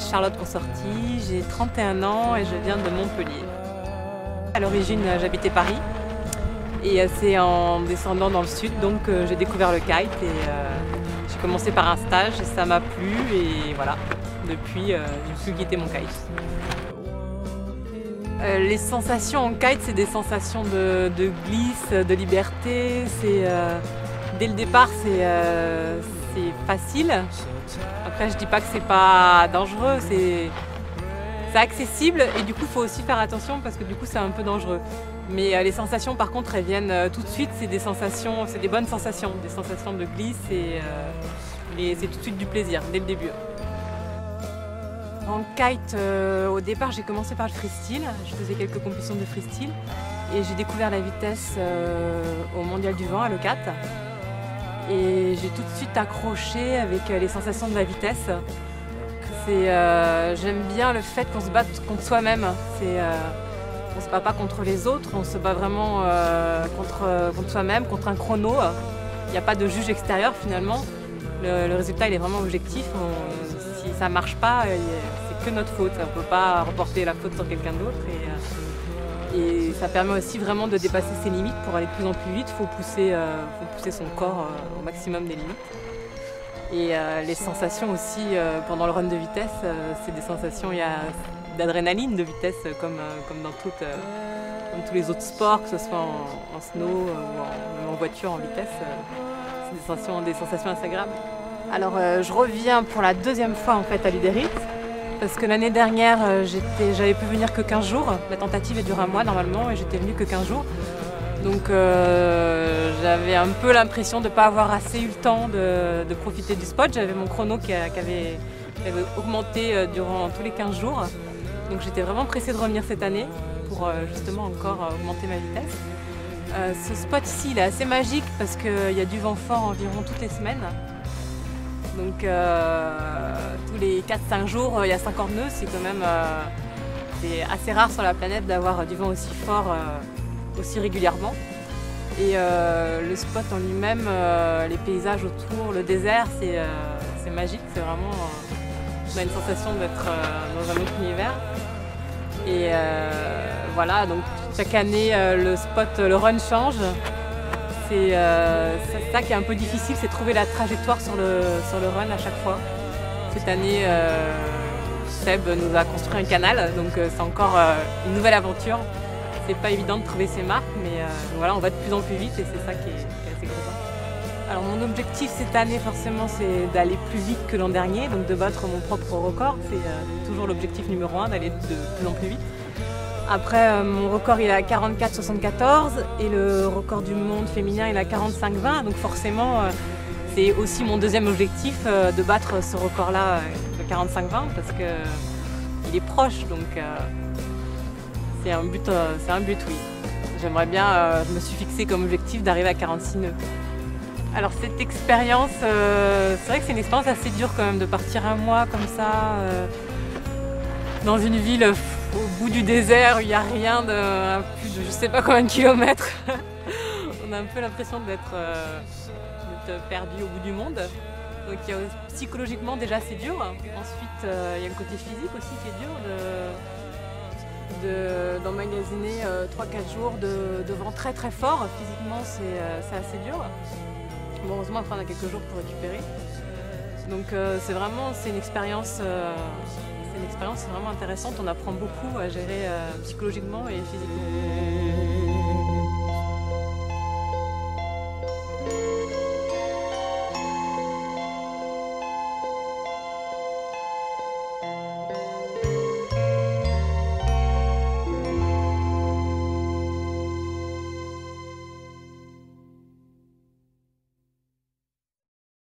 Charlotte Consorti, j'ai 31 ans et je viens de Montpellier. À l'origine, j'habitais Paris et c'est en descendant dans le sud donc j'ai découvert le kite et j'ai commencé par un stage et ça m'a plu et voilà, depuis je n'ai plus quitté mon kite. Les sensations en kite, c'est des sensations de glisse, de liberté. Dès le départ, c'est facile. Après, je dis pas que c'est pas dangereux, c'est accessible et du coup, il faut aussi faire attention parce que du coup, c'est un peu dangereux. Mais les sensations, par contre, elles viennent tout de suite. C'est des sensations, c'est des bonnes sensations, des sensations de glisse et c'est tout de suite du plaisir dès le début. En kite, au départ, j'ai commencé par le freestyle. Je faisais quelques compétitions de freestyle et j'ai découvert la vitesse au Mondial du Vent à l'E4. Et j'ai tout de suite accroché avec les sensations de la vitesse. J'aime bien le fait qu'on se batte contre soi-même. On ne se bat pas contre les autres, on se bat vraiment contre soi-même, contre un chrono. Il n'y a pas de juge extérieur finalement. Le résultat il est vraiment objectif. Si ça ne marche pas, c'est que notre faute. On ne peut pas reporter la faute sur quelqu'un d'autre. Et ça permet aussi vraiment de dépasser ses limites pour aller de plus en plus vite. Il faut pousser son corps au maximum des limites. Et les sensations aussi pendant le run de vitesse, c'est des sensations, il y a d'adrénaline de vitesse comme dans tous les autres sports, que ce soit en snow ou même en voiture en vitesse. C'est des sensations assez agréables. Alors je reviens pour la deuxième fois en fait à l'Uderit. Parce que l'année dernière, j'avais pu venir que 15 jours. La tentative est dure un mois normalement et j'étais venue que 15 jours. Donc j'avais un peu l'impression de ne pas avoir assez eu le temps de profiter du spot. J'avais mon chrono qui avait augmenté durant tous les 15 jours. Donc j'étais vraiment pressée de revenir cette année pour justement encore augmenter ma vitesse. Ce spot ici, il est assez magique parce qu'il y a du vent fort environ toutes les semaines. Donc tous les 4-5 jours, il y a 50 nœuds, c'est quand même c'est assez rare sur la planète d'avoir du vent aussi fort aussi régulièrement. Et le spot en lui-même, les paysages autour, le désert, c'est magique, c'est vraiment on a une sensation d'être dans un autre univers. Et voilà, donc chaque année le run change. C'est ça qui est un peu difficile, c'est trouver la trajectoire sur le run à chaque fois. Cette année, Seb nous a construit un canal, donc c'est encore une nouvelle aventure. C'est pas évident de trouver ses marques, mais voilà, on va de plus en plus vite et c'est ça qui est assez grisant. Alors mon objectif cette année, forcément, c'est d'aller plus vite que l'an dernier, donc de battre mon propre record. C'est toujours l'objectif numéro 1, d'aller de plus en plus vite. Après, mon record il est à 44,74 et le record du monde féminin il est à 45,20. Donc forcément, c'est aussi mon deuxième objectif de battre ce record-là de 45,20 parce qu'il est proche. Donc c'est un but, oui. J'aimerais bien, je me suis fixé comme objectif d'arriver à 46 nœuds. Alors cette expérience, c'est vrai que c'est une expérience assez dure quand même de partir un mois comme ça dans une ville au bout du désert où il n'y a rien à plus de je sais pas combien de kilomètres. On a un peu l'impression d'être perdu au bout du monde. Donc psychologiquement déjà c'est dur. Ensuite il y a le côté physique aussi qui est dur d'emmagasiner 3-4 jours de vent très très fort. Physiquement c'est assez dur. Bon, heureusement après on a quelques jours pour récupérer. Donc c'est une expérience vraiment intéressante, on apprend beaucoup à gérer psychologiquement et physiquement.